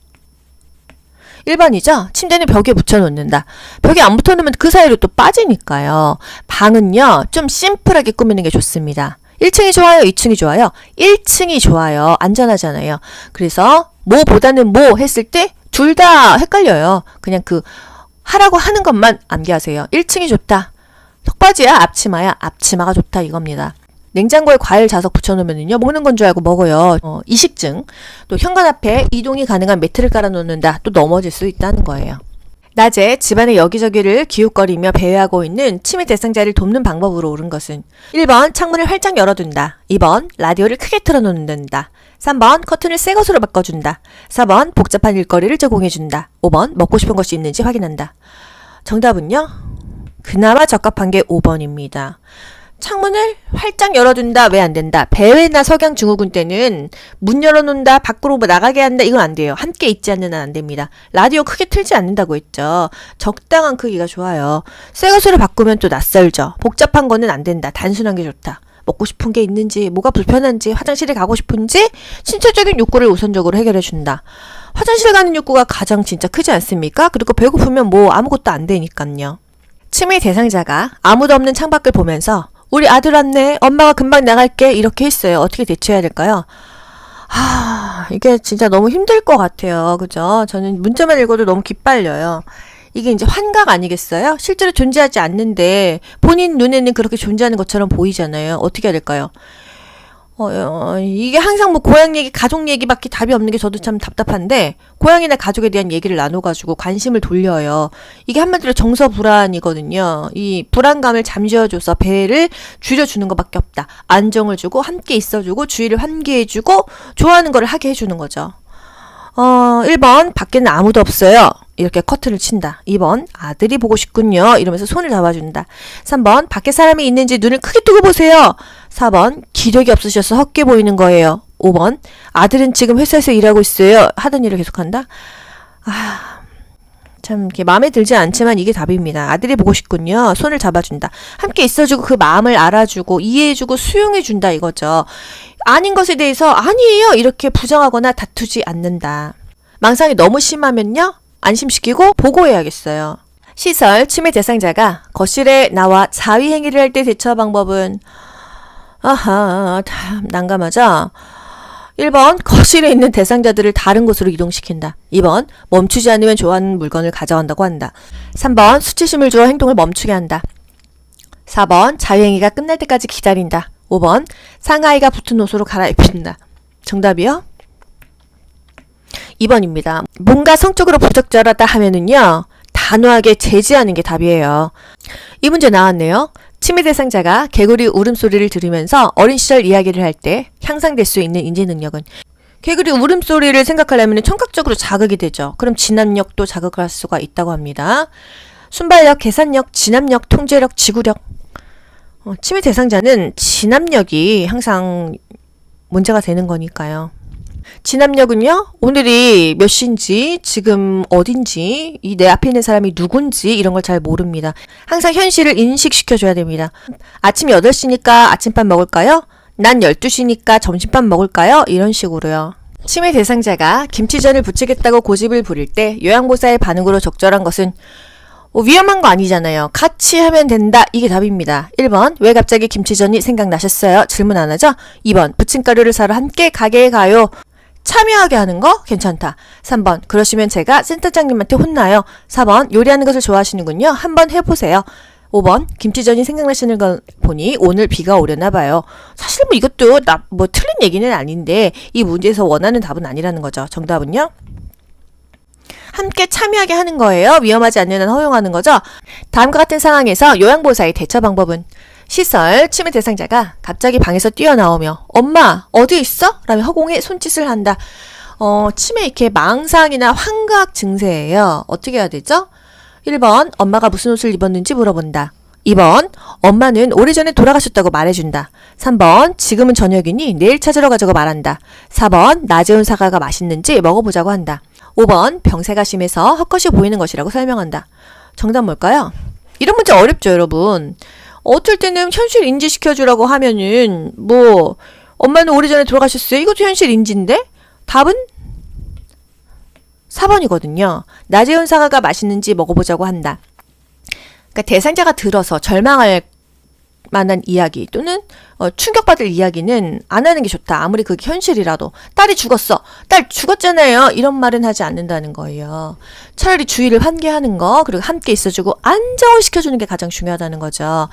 1번이죠. 침대는 벽에 붙여놓는다. 벽에 안 붙여놓으면 그 사이로 또 빠지니까요. 방은요. 좀 심플하게 꾸미는 게 좋습니다. 1층이 좋아요? 2층이 좋아요? 1층이 좋아요. 안전하잖아요. 그래서 뭐보다는 뭐 했을 때 둘 다 헷갈려요. 그냥 하라고 하는 것만 암기하세요. 1층이 좋다. 속바지야? 앞치마야? 앞치마가 좋다 이겁니다. 냉장고에 과일 자석 붙여놓으면요. 먹는 건 줄 알고 먹어요. 이식증. 또 현관 앞에 이동이 가능한 매트를 깔아놓는다. 또 넘어질 수 있다는 거예요. 낮에 집안의 여기저기를 기웃거리며 배회하고 있는 침해 대상자를 돕는 방법으로 옳은 것은 1번 창문을 활짝 열어둔다. 2번 라디오를 크게 틀어놓는다. 3번 커튼을 새 것으로 바꿔준다. 4번 복잡한 일거리를 제공해준다. 5번 먹고 싶은 것이 있는지 확인한다. 정답은요? 그나마 적합한 게 5번입니다. 창문을 활짝 열어둔다. 왜 안 된다? 배회나 석양 증후군 때는 문 열어놓는다. 밖으로 나가게 한다. 이건 안 돼요. 함께 있지 않는 한 안 됩니다. 라디오 크게 틀지 않는다고 했죠. 적당한 크기가 좋아요. 새 것으로 바꾸면 또 낯설죠. 복잡한 거는 안 된다. 단순한 게 좋다. 먹고 싶은 게 있는지, 뭐가 불편한지, 화장실에 가고 싶은지 신체적인 욕구를 우선적으로 해결해 준다. 화장실 가는 욕구가 가장 진짜 크지 않습니까? 그리고 배고프면 뭐 아무것도 안 되니까요. 침해 대상자가 아무도 없는 창밖을 보면서 우리 아들 왔네. 엄마가 금방 나갈게. 이렇게 했어요. 어떻게 대처해야 될까요? 이게 진짜 너무 힘들 것 같아요. 그죠? 저는 문자만 읽어도 너무 기빨려요. 이게 이제 환각 아니겠어요? 실제로 존재하지 않는데 본인 눈에는 그렇게 존재하는 것처럼 보이잖아요. 어떻게 해야 될까요? 이게 항상 뭐 고향 얘기, 가족 얘기밖에 답이 없는 게 저도 참 답답한데 고향이나 가족에 대한 얘기를 나눠가지고 관심을 돌려요. 이게 한마디로 정서불안이거든요. 이 불안감을 잠재워줘서 배를 줄여주는 것밖에 없다. 안정을 주고 함께 있어주고 주의를 환기해주고 좋아하는 거를 하게 해주는 거죠. 1번 밖에는 아무도 없어요. 이렇게 커튼을 친다. 2번 아들이 보고 싶군요. 이러면서 손을 잡아준다. 3번 밖에 사람이 있는지 눈을 크게 뜨고 보세요. 4번 기력이 없으셔서 헛게 보이는 거예요. 5번 아들은 지금 회사에서 일하고 있어요. 하던 일을 계속한다. 참 이렇게 마음에 들지 않지만 이게 답입니다. 아들이 보고 싶군요. 손을 잡아준다. 함께 있어주고 그 마음을 알아주고 이해해주고 수용해준다 이거죠. 아닌 것에 대해서 아니에요 이렇게 부정하거나 다투지 않는다. 망상이 너무 심하면요. 안심시키고 보고해야겠어요. 시설 침해 대상자가 거실에 나와 자위 행위를 할 때 대처 방법은 참 난감하죠. 1번 거실에 있는 대상자들을 다른 곳으로 이동시킨다. 2번 멈추지 않으면 좋아하는 물건을 가져간다고 한다. 3번 수치심을 주어 행동을 멈추게 한다. 4번 자유행위가 끝날 때까지 기다린다. 5번 상하이가 붙은 옷으로 갈아입힌다. 정답이요? 2번입니다. 뭔가 성적으로 부적절하다 하면은요. 단호하게 제지하는 게 답이에요. 이 문제 나왔네요. 침해 대상자가 개구리 울음소리를 들으면서 어린 시절 이야기를 할 때 향상될 수 있는 인지 능력은 개구리 울음소리를 생각하려면 청각적으로 자극이 되죠. 그럼 진압력도 자극할 수가 있다고 합니다. 순발력, 계산력, 진압력, 통제력, 지구력. 치매 대상자는 진압력이 항상 문제가 되는 거니까요. 진압력은요, 오늘이 몇 시인지, 지금 어딘지, 이 내 앞에 있는 사람이 누군지 이런 걸 잘 모릅니다. 항상 현실을 인식시켜줘야 됩니다. 아침 8시니까 아침밥 먹을까요? 난 12시니까 점심밥 먹을까요? 이런 식으로요. 치매 대상자가 김치전을 부치겠다고 고집을 부릴 때 요양보사의 반응으로 적절한 것은 위험한 거 아니잖아요. 같이 하면 된다. 이게 답입니다. 1번, 왜 갑자기 김치전이 생각나셨어요? 질문 안 하죠? 2번, 부침가루를 사러 함께 가게에 가요. 참여하게 하는 거 괜찮다. 3번, 그러시면 제가 센터장님한테 혼나요. 4번, 요리하는 것을 좋아하시는군요. 한번 해보세요. 5번, 김치전이 생각나시는 걸 보니 오늘 비가 오려나 봐요. 사실 이것도 틀린 얘기는 아닌데 이 문제에서 원하는 답은 아니라는 거죠. 정답은요? 함께 참여하게 하는 거예요. 위험하지 않는 한 허용하는 거죠. 다음과 같은 상황에서 요양보호사의 대처 방법은 시설 치매 대상자가 갑자기 방에서 뛰어나오며 엄마 어디 있어? 라며 허공에 손짓을 한다. 치매 이렇게 망상이나 환각 증세예요. 어떻게 해야 되죠? 1번 엄마가 무슨 옷을 입었는지 물어본다. 2번 엄마는 오래전에 돌아가셨다고 말해준다. 3번 지금은 저녁이니 내일 찾으러 가자고 말한다. 4번 나재훈 사과가 맛있는지 먹어보자고 한다. 5번 병세가 심해서 헛것이 보이는 것이라고 설명한다. 정답 뭘까요? 이런 문제 어렵죠, 여러분. 어떨 때는 현실 인지시켜주라고 하면은 엄마는 오래전에 돌아가셨어요. 이것도 현실 인지인데 답은 4번이거든요. 나재훈 사과가 맛있는지 먹어보자고 한다. 그러니까 대상자가 들어서 절망할 만한 이야기 또는 충격받을 이야기는 안 하는 게 좋다. 아무리 그게 현실이라도. 딸이 죽었어. 딸 죽었잖아요. 이런 말은 하지 않는다는 거예요. 차라리 주의를 환기하는 거, 그리고 함께 있어주고 안정을 시켜주는 게 가장 중요하다는 거죠.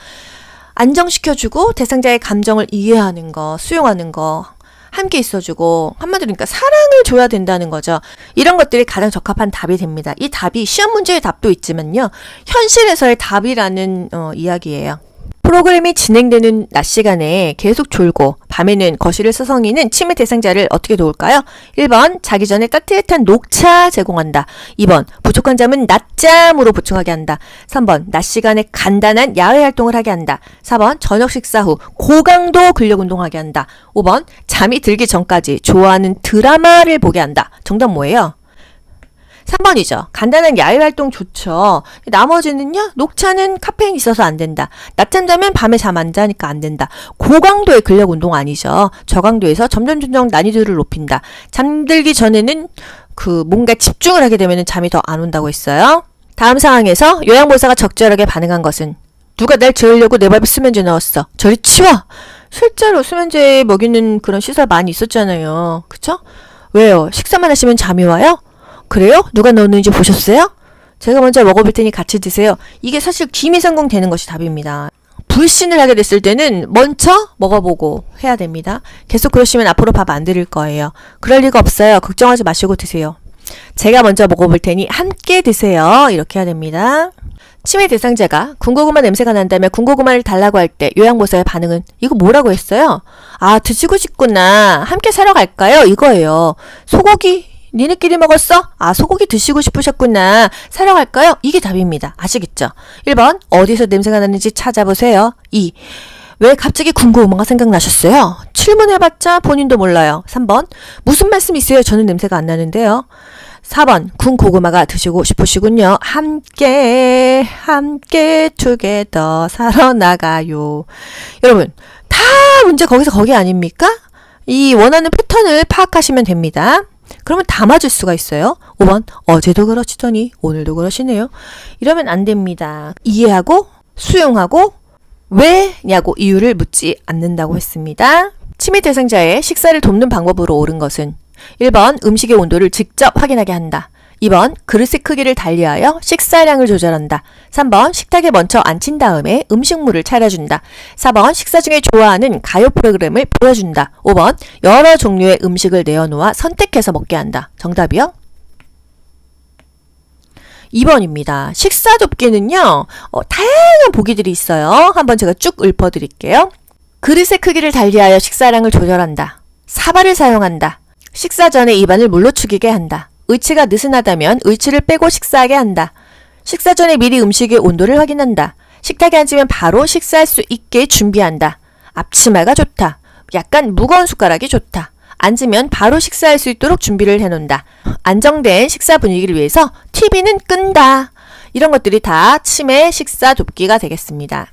안정시켜주고 대상자의 감정을 이해하는 거, 수용하는 거, 함께 있어주고 한마디로 그러니까 사랑을 줘야 된다는 거죠. 이런 것들이 가장 적합한 답이 됩니다. 이 답이 시험 문제의 답도 있지만요. 현실에서의 답이라는 이야기예요. 프로그램이 진행되는 낮 시간에 계속 졸고 밤에는 거실을 서성이는 치매 대상자를 어떻게 도울까요? 1번 자기 전에 따뜻한 녹차 제공한다. 2번 부족한 잠은 낮잠으로 보충하게 한다. 3번 낮 시간에 간단한 야외 활동을 하게 한다. 4번 저녁 식사 후 고강도 근력 운동하게 한다. 5번 잠이 들기 전까지 좋아하는 드라마를 보게 한다. 정답 뭐예요? 3번이죠. 간단한 야외 활동 좋죠. 나머지는요. 녹차는 카페인 있어서 안 된다. 낮잠 자면 밤에 잠 안 자니까 안 된다. 고강도의 근력 운동 아니죠. 저강도에서 점점 난이도를 높인다. 잠들기 전에는 뭔가 집중을 하게 되면 잠이 더 안 온다고 했어요. 다음 상황에서 요양보호사가 적절하게 반응한 것은 누가 날 재우려고 내 밥에 수면제 넣었어. 저리 치워! 실제로 수면제 먹이는 그런 시설 많이 있었잖아요. 그쵸? 왜요? 식사만 하시면 잠이 와요? 그래요? 누가 넣었는지 보셨어요? 제가 먼저 먹어볼 테니 같이 드세요. 이게 사실 기미성공 되는 것이 답입니다. 불신을 하게 됐을 때는 먼저 먹어보고 해야 됩니다. 계속 그러시면 앞으로 밥 안 드릴 거예요. 그럴 리가 없어요. 걱정하지 마시고 드세요. 제가 먼저 먹어볼 테니 함께 드세요. 이렇게 해야 됩니다. 치매 대상자가 군고구마 냄새가 난다며 군고구마를 달라고 할 때 요양보호사의 반응은 이거 뭐라고 했어요? 아, 드시고 싶구나. 함께 사러 갈까요? 이거예요. 소고기 니네끼리 먹었어? 아, 소고기 드시고 싶으셨구나. 사러 갈까요? 이게 답입니다. 아시겠죠? 1번 어디서 냄새가 나는지 찾아보세요. 2. 왜 갑자기 군고구마가 생각나셨어요? 질문해봤자 본인도 몰라요. 3번 무슨 말씀 있어요? 저는 냄새가 안 나는데요. 4번 군고구마가 드시고 싶으시군요. 함께 투게더 사러 나가요. 여러분 다 문제 거기 아닙니까? 이 원하는 패턴을 파악하시면 됩니다. 그러면 다 맞을 수가 있어요. 5번 어제도 그러시더니 오늘도 그러시네요. 이러면 안 됩니다. 이해하고 수용하고 왜냐고 이유를 묻지 않는다고 했습니다. 치매 대상자의 식사를 돕는 방법으로 옳은 것은 1번 음식의 온도를 직접 확인하게 한다. 2번 그릇의 크기를 달리하여 식사량을 조절한다. 3번 식탁에 먼저 앉힌 다음에 음식물을 차려준다. 4번 식사 중에 좋아하는 가요 프로그램을 보여준다. 5번 여러 종류의 음식을 내어놓아 선택해서 먹게 한다. 정답이요? 2번입니다. 식사 돕기는요. 다양한 보기들이 있어요. 한번 제가 쭉 읊어드릴게요. 그릇의 크기를 달리하여 식사량을 조절한다. 사발을 사용한다. 식사 전에 입안을 물로 축이게 한다. 의치가 느슨하다면 의치를 빼고 식사하게 한다. 식사 전에 미리 음식의 온도를 확인한다. 식탁에 앉으면 바로 식사할 수 있게 준비한다. 앞치마가 좋다. 약간 무거운 숟가락이 좋다. 앉으면 바로 식사할 수 있도록 준비를 해놓는다. 안정된 식사 분위기를 위해서 TV는 끈다. 이런 것들이 다 치매 식사 돕기가 되겠습니다.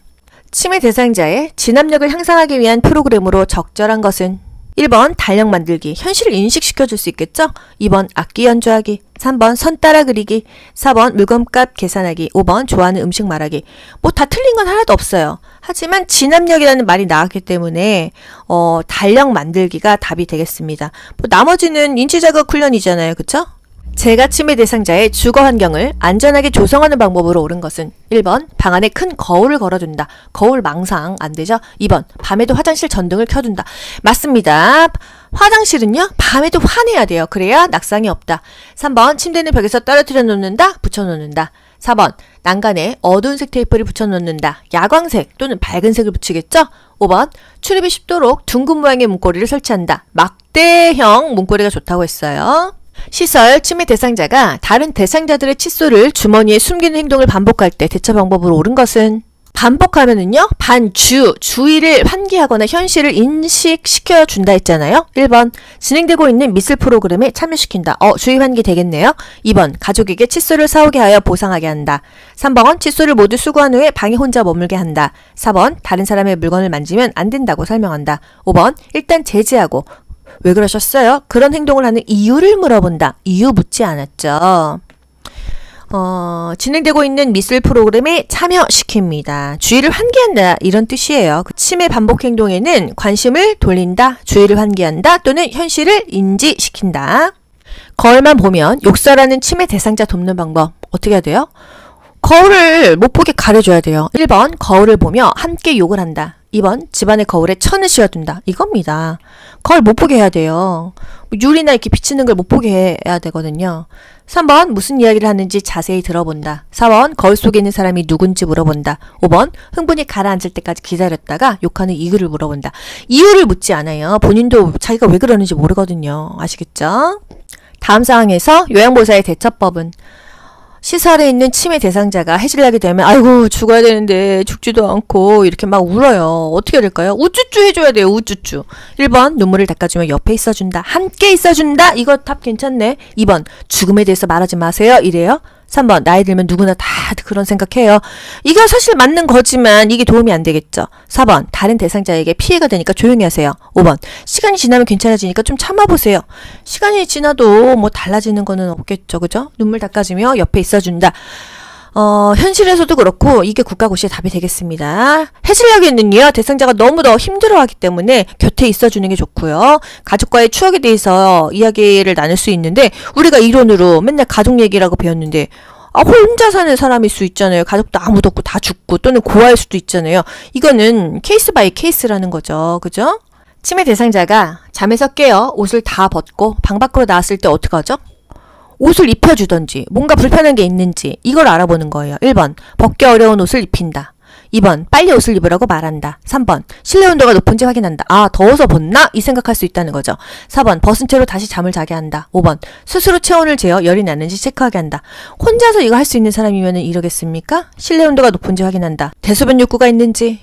치매 대상자의 진압력을 향상하기 위한 프로그램으로 적절한 것은 1번 달력 만들기, 현실을 인식시켜줄 수 있겠죠? 2번 악기 연주하기, 3번 선 따라 그리기, 4번 물건값 계산하기, 5번 좋아하는 음식 말하기. 뭐 다 틀린 건 하나도 없어요. 하지만 진압력이라는 말이 나왔기 때문에 달력 만들기가 답이 되겠습니다. 뭐 나머지는 인지자극 훈련이잖아요. 그쵸? 제가 치매 대상자의 주거 환경을 안전하게 조성하는 방법으로 옳은 것은 1번 방 안에 큰 거울을 걸어둔다. 거울 망상 안 되죠? 2번 밤에도 화장실 전등을 켜둔다. 맞습니다. 화장실은요 밤에도 환해야 돼요. 그래야 낙상이 없다. 3번 침대는 벽에서 떨어뜨려 놓는다. 붙여놓는다. 4번 난간에 어두운색 테이프를 붙여놓는다. 야광색 또는 밝은색을 붙이겠죠? 5번 출입이 쉽도록 둥근 모양의 문고리를 설치한다. 막대형 문고리가 좋다고 했어요. 시설 치매 대상자가 다른 대상자들의 칫솔을 주머니에 숨기는 행동을 반복할 때 대처 방법으로 옳은 것은 반복하면은요 주의를 환기하거나 현실을 인식시켜 준다 했잖아요. 1번 진행되고 있는 미술 프로그램에 참여시킨다. 주의 환기 되겠네요. 2번 가족에게 칫솔을 사오게 하여 보상하게 한다. 3번 칫솔을 모두 수거한 후에 방에 혼자 머물게 한다. 4번 다른 사람의 물건을 만지면 안 된다고 설명한다. 5번 일단 제지하고 왜 그러셨어요? 그런 행동을 하는 이유를 물어본다. 이유 묻지 않았죠. 진행되고 있는 미술 프로그램에 참여시킵니다. 주의를 환기한다 이런 뜻이에요. 치매 반복 행동에는 관심을 돌린다, 주의를 환기한다 또는 현실을 인지시킨다. 거울만 보면 욕설하는 치매 대상자 돕는 방법 어떻게 해야 돼요? 거울을 못 보게 가려줘야 돼요. 1번 거울을 보며 함께 욕을 한다. 2번 집안의 거울에 천을 씌워둔다. 이겁니다. 거울 못 보게 해야 돼요. 유리나 이렇게 비치는 걸 못 보게 해야 되거든요. 3번 무슨 이야기를 하는지 자세히 들어본다. 4번 거울 속에 있는 사람이 누군지 물어본다. 5번 흥분이 가라앉을 때까지 기다렸다가 욕하는 이유를 물어본다. 이유를 묻지 않아요. 본인도 자기가 왜 그러는지 모르거든요. 아시겠죠? 다음 상황에서 요양보호사의 대처법은 시설에 있는 치매 대상자가 해질하게 되면 아이고 죽어야 되는데 죽지도 않고 이렇게 막 울어요. 어떻게 해야 될까요? 우쭈쭈 해줘야 돼요. 우쭈쭈. 1번 눈물을 닦아주며 옆에 있어준다. 함께 있어준다. 이거 답 괜찮네. 2번 죽음에 대해서 말하지 마세요. 이래요. 3번 나이 들면 누구나 다 그런 생각해요. 이거 사실 맞는 거지만 이게 도움이 안 되겠죠. 4번 다른 대상자에게 피해가 되니까 조용히 하세요. 5번 시간이 지나면 괜찮아지니까 좀 참아보세요. 시간이 지나도 뭐 달라지는 거는 없겠죠. 그죠? 눈물 닦아주며 옆에 있어준다. 현실에서도 그렇고 이게 국가고시의 답이 되겠습니다. 해질녘에는요 대상자가 너무 더 힘들어하기 때문에 곁에 있어주는 게 좋고요. 가족과의 추억에 대해서 이야기를 나눌 수 있는데 우리가 이론으로 맨날 가족 얘기라고 배웠는데 혼자 사는 사람일 수 있잖아요. 가족도 아무도 없고 다 죽고 또는 고아일 수도 있잖아요. 이거는 케이스 바이 케이스라는 거죠. 그죠? 치매 대상자가 잠에서 깨어 옷을 다 벗고 방 밖으로 나왔을 때 어떡하죠? 옷을 입혀주던지 뭔가 불편한 게 있는지 이걸 알아보는 거예요. 1번 벗기 어려운 옷을 입힌다. 2번 빨리 옷을 입으라고 말한다. 3번 실내 온도가 높은지 확인한다. 더워서 벗나? 이 생각할 수 있다는 거죠. 4번 벗은 채로 다시 잠을 자게 한다. 5번 스스로 체온을 재어 열이 나는지 체크하게 한다. 혼자서 이거 할 수 있는 사람이면 이러겠습니까? 실내 온도가 높은지 확인한다. 대소변 욕구가 있는지,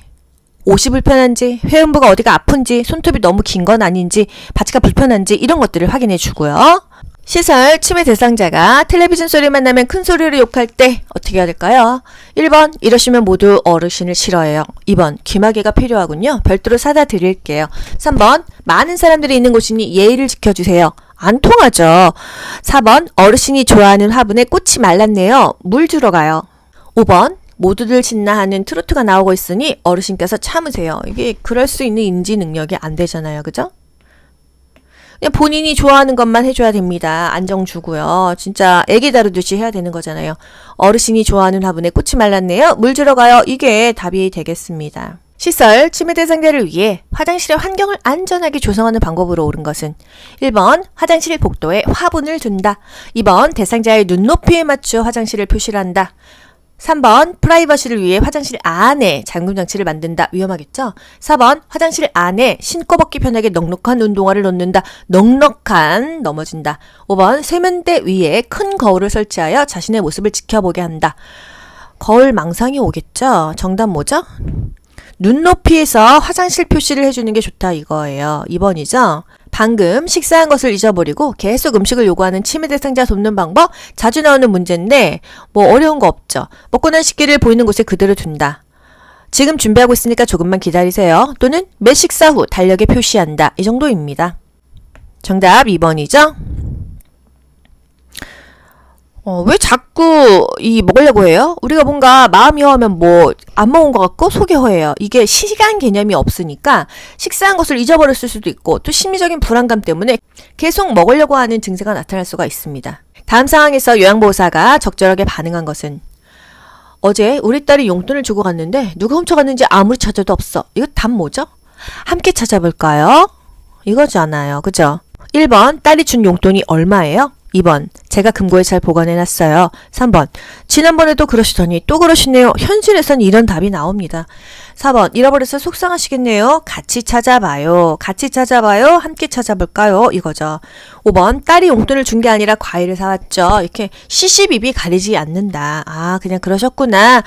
옷이 불편한지, 회음부가 어디가 아픈지, 손톱이 너무 긴 건 아닌지, 바지가 불편한지 이런 것들을 확인해 주고요. 시설 치매 대상자가 텔레비전 소리만 나면 큰 소리로 욕할 때 어떻게 해야 될까요? 1번 이러시면 모두 어르신을 싫어해요. 2번 귀마개가 필요하군요. 별도로 사다 드릴게요. 3번 많은 사람들이 있는 곳이니 예의를 지켜주세요. 안 통하죠. 4번 어르신이 좋아하는 화분에 꽃이 말랐네요. 물 주러 가요. 5번 모두들 신나 하는 트로트가 나오고 있으니 어르신께서 참으세요. 이게 그럴 수 있는 인지 능력이 안 되잖아요. 그죠? 그냥 본인이 좋아하는 것만 해줘야 됩니다. 안정 주고요. 진짜 애기 다루듯이 해야 되는 거잖아요. 어르신이 좋아하는 화분에 꽃이 말랐네요. 물 주러 가요. 이게 답이 되겠습니다. 시설 치매 대상자를 위해 화장실의 환경을 안전하게 조성하는 방법으로 옳은 것은 1번 화장실 복도에 화분을 둔다. 2번 대상자의 눈높이에 맞춰 화장실을 표시를 한다. 3번 프라이버시를 위해 화장실 안에 잠금 장치를 만든다. 위험하겠죠? 4번 화장실 안에 신고 벗기 편하게 넉넉한 운동화를 놓는다. 넉넉한 넘어진다. 5번 세면대 위에 큰 거울을 설치하여 자신의 모습을 지켜보게 한다. 거울 망상이 오겠죠? 정답 뭐죠? 눈높이에서 화장실 표시를 해주는 게 좋다 이거예요. 2번이죠? 방금 식사한 것을 잊어버리고 계속 음식을 요구하는 치매 대상자 돕는 방법 자주 나오는 문제인데 뭐 어려운 거 없죠. 먹고 난 식기를 보이는 곳에 그대로 둔다. 지금 준비하고 있으니까 조금만 기다리세요. 또는 매 식사 후 달력에 표시한다. 이 정도입니다. 정답 2번이죠? 왜 자꾸 먹으려고 해요? 우리가 뭔가 마음이 허하면 뭐 안 먹은 것 같고 속이 허해요. 이게 시간 개념이 없으니까 식사한 것을 잊어버렸을 수도 있고 또 심리적인 불안감 때문에 계속 먹으려고 하는 증세가 나타날 수가 있습니다. 다음 상황에서 요양보호사가 적절하게 반응한 것은 어제 우리 딸이 용돈을 주고 갔는데 누가 훔쳐갔는지 아무리 찾아도 없어. 이거 답 뭐죠? 함께 찾아볼까요? 이거잖아요. 그죠? 1번 딸이 준 용돈이 얼마예요? 2번 제가 금고에 잘 보관해놨어요. 3번 지난번에도 그러시더니 또 그러시네요. 현실에선 이런 답이 나옵니다. 4번 잃어버려서 속상하시겠네요. 같이 찾아봐요. 같이 찾아봐요. 함께 찾아볼까요? 이거죠. 5번 딸이 용돈을 준 게 아니라 과일을 사왔죠. 이렇게 시시비비 가리지 않는다. 아 그냥 그러셨구나.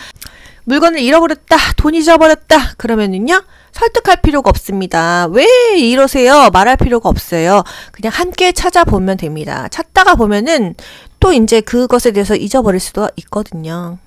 물건을 잃어버렸다. 돈 잊어버렸다. 그러면은요. 설득할 필요가 없습니다. 왜 이러세요? 말할 필요가 없어요. 그냥 함께 찾아보면 됩니다. 찾다가 보면은 또 이제 그것에 대해서 잊어버릴 수도 있거든요.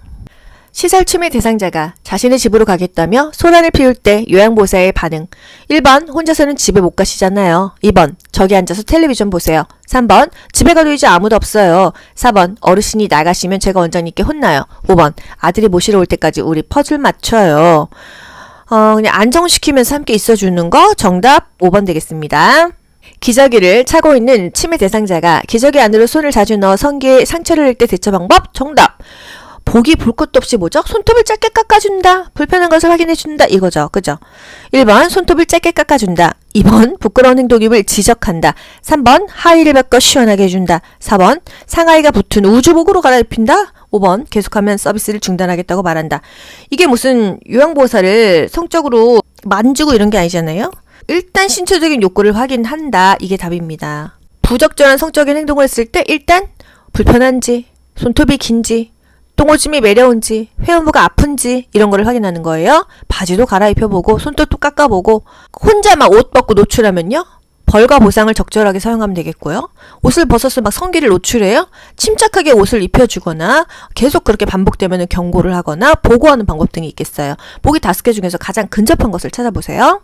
시설 침해 대상자가 자신의 집으로 가겠다며 소란을 피울 때 요양보호사의 반응. 1번 혼자서는 집에 못 가시잖아요. 2번 저기 앉아서 텔레비전 보세요. 3번 집에 가도 이제 아무도 없어요. 4번 어르신이 나가시면 제가 원장님께 혼나요. 5번 아들이 모시러 올 때까지 우리 퍼즐 맞춰요. 그냥 안정시키면서 함께 있어주는 거 정답 5번 되겠습니다. 기저귀를 차고 있는 치매 대상자가 기저귀 안으로 손을 자주 넣어 성기에 상처를 낼 때 대처 방법 정답. 보기 볼 것도 없이 뭐죠? 손톱을 짧게 깎아준다. 불편한 것을 확인해준다. 이거죠. 그죠? 1번 손톱을 짧게 깎아준다. 2번 부끄러운 행동임을 지적한다. 3번 하의를 벗고 시원하게 해준다. 4번 상하이가 붙은 우주복으로 갈아입힌다. 5번 계속하면 서비스를 중단하겠다고 말한다. 이게 무슨 요양보호사를 성적으로 만지고 이런 게 아니잖아요. 일단 신체적인 욕구를 확인한다. 이게 답입니다. 부적절한 성적인 행동을 했을 때 일단 불편한지, 손톱이 긴지, 똥오줌이 매려운지, 회원부가 아픈지 이런 거를 확인하는 거예요. 바지도 갈아입혀보고 손톱도 깎아보고 혼자 막 옷 벗고 노출하면요. 벌과 보상을 적절하게 사용하면 되겠고요. 옷을 벗어서 막 성기를 노출해요. 침착하게 옷을 입혀주거나 계속 그렇게 반복되면 경고를 하거나 보고하는 방법 등이 있겠어요. 보기 5개 중에서 가장 근접한 것을 찾아보세요.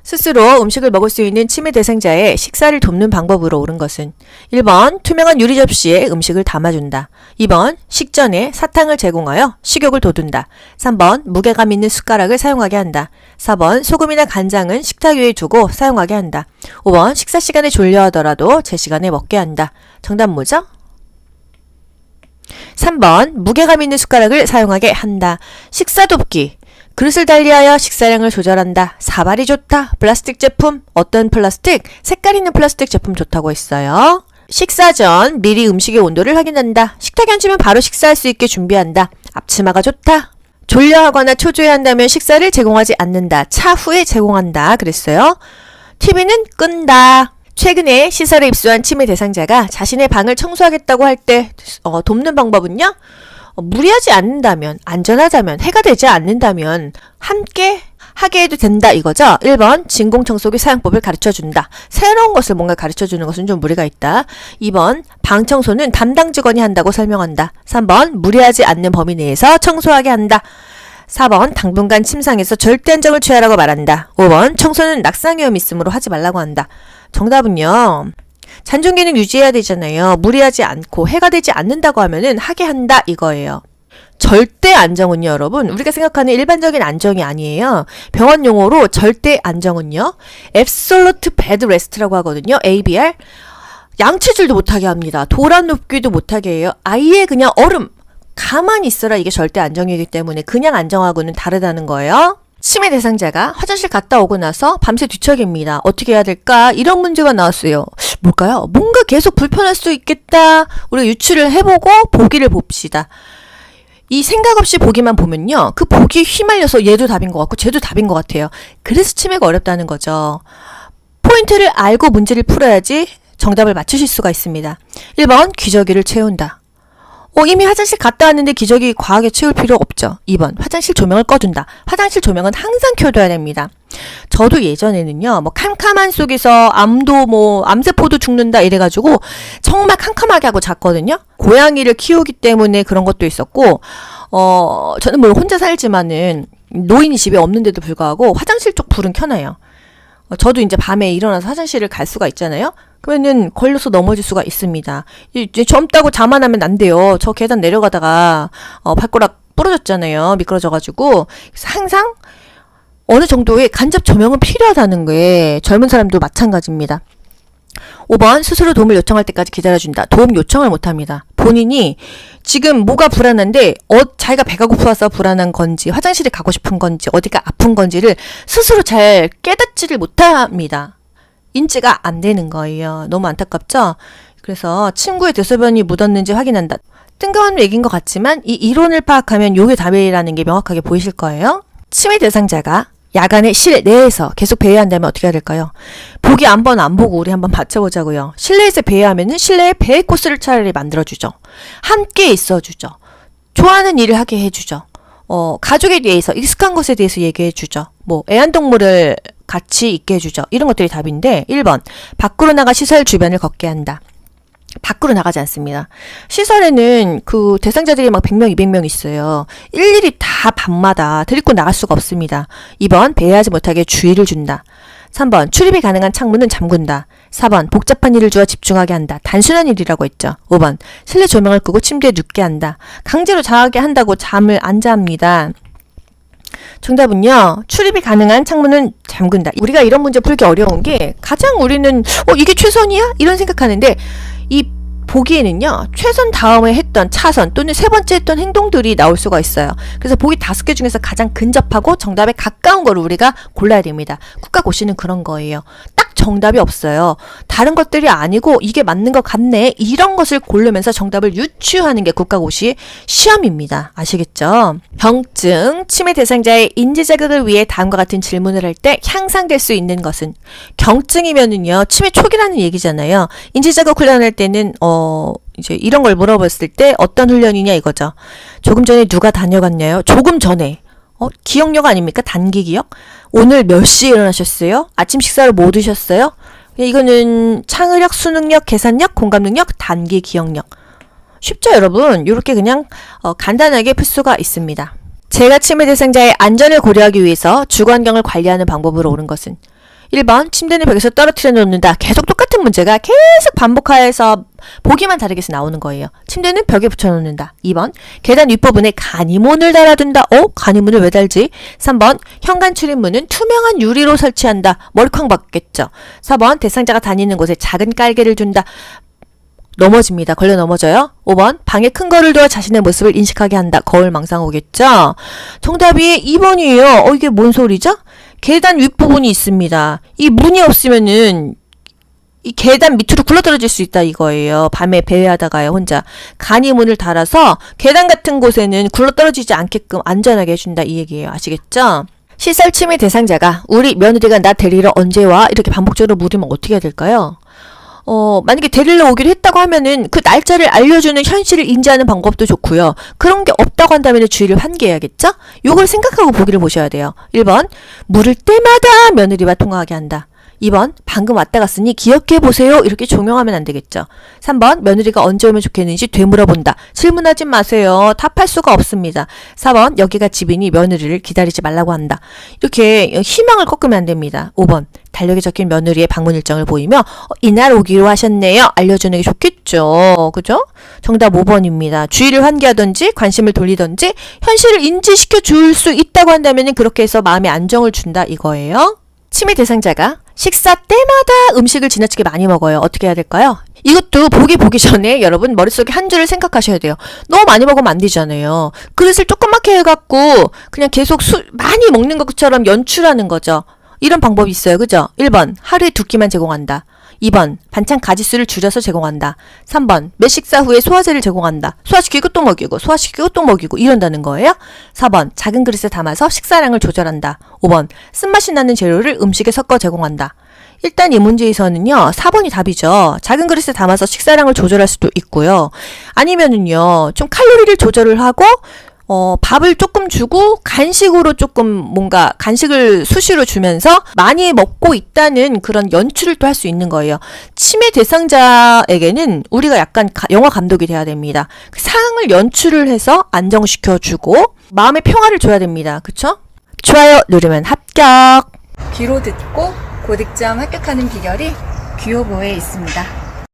스스로 음식을 먹을 수 있는 치매 대상자의 식사를 돕는 방법으로 옳은 것은 1번 투명한 유리 접시에 음식을 담아준다. 2번 식전에 사탕을 제공하여 식욕을 돋운다. 3번 무게감 있는 숟가락을 사용하게 한다. 4번 소금이나 간장은 식탁 위에 두고 사용하게 한다. 5번 식사 시간에 졸려하더라도 제 시간에 먹게 한다. 정답 뭐죠? 3번 무게감 있는 숟가락을 사용하게 한다. 식사 돕기. 그릇을 달리하여 식사량을 조절한다. 사발이 좋다. 플라스틱 제품. 어떤 플라스틱? 색깔 있는 플라스틱 제품 좋다고 했어요. 식사 전 미리 음식의 온도를 확인한다. 식탁에 앉으면 바로 식사할 수 있게 준비한다. 앞치마가 좋다. 졸려하거나 초조해한다면 식사를 제공하지 않는다. 차후에 제공한다. 그랬어요. TV는 끈다. 최근에 시설에 입소한 치매 대상자가 자신의 방을 청소하겠다고 할 때 돕는 방법은요. 무리하지 않는다면, 안전하다면, 해가 되지 않는다면 함께 하게 해도 된다 이거죠. 1번 진공청소기 사용법을 가르쳐준다. 새로운 것을 뭔가 가르쳐주는 것은 좀 무리가 있다. 2번 방 청소는 담당 직원이 한다고 설명한다. 3번 무리하지 않는 범위 내에서 청소하게 한다. 4번 당분간 침상에서 절대 안정을 취하라고 말한다. 5번 청소는 낙상 위험이 있으므로 하지 말라고 한다. 정답은요. 잔존 기능 유지해야 되잖아요. 무리하지 않고 해가 되지 않는다고 하면은 하게 한다 이거예요. 절대 안정은요, 여러분. 우리가 생각하는 일반적인 안정이 아니에요. 병원 용어로 절대 안정은요. Absolute Bed Rest라고 하거든요. ABR. 양치질도 못하게 합니다. 도란 눕기도 못하게 해요. 아예 그냥 얼음. 가만히 있어라 이게 절대 안정이기 때문에 그냥 안정하고는 다르다는 거예요. 치매 대상자가 화장실 갔다 오고 나서 밤새 뒤척입니다. 어떻게 해야 될까? 이런 문제가 나왔어요. 뭘까요? 뭔가 계속 불편할 수 있겠다. 우리가 유추를 해보고 보기를 봅시다. 이 생각 없이 보기만 보면요. 그 보기에 휘말려서 얘도 답인 것 같고 쟤도 답인 것 같아요. 그래서 치매가 어렵다는 거죠. 포인트를 알고 문제를 풀어야지 정답을 맞추실 수가 있습니다. 1번 기저귀를 채운다. 이미 화장실 갔다 왔는데 기저귀 과하게 채울 필요 없죠. 2번 화장실 조명을 꺼둔다. 화장실 조명은 항상 켜둬야 됩니다. 저도 예전에는요, 캄캄한 속에서 암세포도 죽는다 이래가지고 정말 캄캄하게 하고 잤거든요. 고양이를 키우기 때문에 그런 것도 있었고, 저는 물론 혼자 살지만은 노인이 집에 없는데도 불구하고 화장실 쪽 불은 켜놔요. 저도 이제 밤에 일어나서 화장실을 갈 수가 있잖아요. 그러면은 걸려서 넘어질 수가 있습니다. 이제 젊다고 자만하면 안 돼요. 저 계단 내려가다가 발가락 부러졌잖아요. 미끄러져가지고. 그래서 항상 어느 정도의 간접 조명은 필요하다는 게 젊은 사람도 마찬가지입니다. 5번 스스로 도움을 요청할 때까지 기다려준다. 도움 요청을 못합니다. 본인이 지금 뭐가 불안한데 자기가 배가 고파서 불안한 건지 화장실에 가고 싶은 건지 어디가 아픈 건지를 스스로 잘 깨닫지를 못합니다. 인지가 안 되는 거예요. 너무 안타깝죠? 그래서 침구에 대소변이 묻었는지 확인한다. 뜬금없는 얘기인 것 같지만 이 이론을 파악하면 요게 답이라는 게 명확하게 보이실 거예요. 치매 대상자가 야간에 실내에서 계속 배회한다면 어떻게 해야 될까요? 보기 한 번 안 보고 우리 한번 맞춰보자고요. 실내에서 배회하면은 실내에 배회 코스를 차라리 만들어주죠. 함께 있어주죠. 좋아하는 일을 하게 해주죠. 가족에 대해서 익숙한 것에 대해서 얘기해주죠. 애완동물을 같이 있게 해주죠. 이런 것들이 답인데 1번 밖으로 나가 시설 주변을 걷게 한다. 밖으로 나가지 않습니다. 시설에는 그 대상자들이 막 100명, 200명 있어요. 일일이 다 밤마다 데리고 나갈 수가 없습니다. 2번 배회하지 못하게 주의를 준다. 3번 출입이 가능한 창문은 잠근다. 4번 복잡한 일을 주어 집중하게 한다. 단순한 일이라고 했죠. 5번 실내 조명을 끄고 침대에 눕게 한다. 강제로 자게 한다고 잠을 안 잡니다. 정답은요. 출입이 가능한 창문은 잠근다. 우리가 이런 문제 풀기 어려운 게 가장 우리는 이게 최선이야? 이런 생각하는데 이 보기에는요. 최선 다음에 했던 차선 또는 세 번째 했던 행동들이 나올 수가 있어요. 그래서 보기 5개 중에서 가장 근접하고 정답에 가까운 거를 우리가 골라야 됩니다. 국가고시는 그런 거예요. 딱 정답이 없어요. 다른 것들이 아니고 이게 맞는 것 같네. 이런 것을 고르면서 정답을 유추하는 게 국가고시 시험입니다. 아시겠죠? 경증, 치매 대상자의 인지 자극을 위해 다음과 같은 질문을 할 때 향상될 수 있는 것은 경증이면은요. 치매 초기라는 얘기잖아요. 인지 자극 훈련할 때는 이제 이런 걸 물어봤을 때 어떤 훈련이냐 이거죠. 조금 전에 누가 다녀갔냐요? 조금 전에. 기억력 아닙니까? 단기 기억? 오늘 몇 시에 일어나셨어요? 아침 식사를 뭐 드셨어요? 이거는 창의력, 수능력, 계산력, 공감능력, 단기 기억력. 쉽죠, 여러분? 이렇게 그냥 간단하게 풀 수가 있습니다. 제가 치매 대상자의 안전을 고려하기 위해서 주거 환경을 관리하는 방법으로 옳은 것은 1번 침대는 벽에서 떨어뜨려 놓는다. 계속 똑같은 문제가 계속 반복하여서 보기만 다르게 해서 나오는 거예요. 침대는 벽에 붙여놓는다. 2번 계단 윗부분에 간이문을 달아둔다. 간이문을 왜 달지? 3번 현관 출입문은 투명한 유리로 설치한다. 머리쾅 받겠죠. 4번 대상자가 다니는 곳에 작은 깔개를 둔다. 넘어집니다. 걸려 넘어져요. 5번 방에 큰 거를 두어 자신의 모습을 인식하게 한다. 거울 망상 오겠죠. 정답이 2번이에요. 이게 뭔 소리죠? 계단 윗부분이 있습니다. 이 문이 없으면은 이 계단 밑으로 굴러떨어질 수 있다 이거예요. 밤에 배회하다가요 혼자 간이문을 달아서 계단 같은 곳에는 굴러떨어지지 않게끔 안전하게 해준다 이 얘기예요. 아시겠죠? 시설 치매 대상자가 우리 며느리가 나 데리러 언제 와? 이렇게 반복적으로 물으면 어떻게 해야 될까요? 만약에 데리러 오기로 했다고 하면은 그 날짜를 알려주는 현실을 인지하는 방법도 좋고요. 그런 게 없다고 한다면 주의를 환기해야겠죠? 요걸 생각하고 보기를 보셔야 돼요. 1번 물을 때마다 며느리와 통화하게 한다. 2번 방금 왔다 갔으니 기억해보세요. 이렇게 조명하면 안 되겠죠. 3번 며느리가 언제 오면 좋겠는지 되물어본다. 질문하지 마세요. 답할 수가 없습니다. 4번 여기가 집이니 며느리를 기다리지 말라고 한다. 이렇게 희망을 꺾으면 안 됩니다. 5번 달력에 적힌 며느리의 방문 일정을 보이며 이날 오기로 하셨네요. 알려주는 게 좋겠죠. 그죠? 정답 5번입니다. 주의를 환기하든지 관심을 돌리든지 현실을 인지시켜 줄 수 있다고 한다면 그렇게 해서 마음의 안정을 준다 이거예요. 치매 대상자가 식사 때마다 음식을 지나치게 많이 먹어요. 어떻게 해야 될까요? 이것도 보기 전에 여러분 머릿속에 한 줄을 생각하셔야 돼요. 너무 많이 먹으면 안 되잖아요. 그릇을 조그맣게 해갖고 그냥 계속 많이 먹는 것처럼 연출하는 거죠. 이런 방법이 있어요. 그죠? 1번 하루에 2끼만 제공한다. 2번, 반찬 가지수를 줄여서 제공한다. 3번, 매 식사 후에 소화제를 제공한다. 소화시키고 또 먹이고, 소화시키고 또 먹이고, 이런다는 거예요. 4번, 작은 그릇에 담아서 식사량을 조절한다. 5번, 쓴맛이 나는 재료를 음식에 섞어 제공한다. 일단 이 문제에서는요, 4번이 답이죠. 작은 그릇에 담아서 식사량을 조절할 수도 있고요. 아니면은요, 좀 칼로리를 조절을 하고, 밥을 조금 주고 간식으로 조금 뭔가 간식을 수시로 주면서 많이 먹고 있다는 그런 연출을 또 할 수 있는 거예요. 치매 대상자에게는 우리가 약간 영화 감독이 돼야 됩니다. 그 상황을 연출을 해서 안정시켜주고 마음의 평화를 줘야 됩니다. 그쵸? 좋아요 누르면 합격!
귀로 듣고 고득점 합격하는 비결이 귀요보에 있습니다.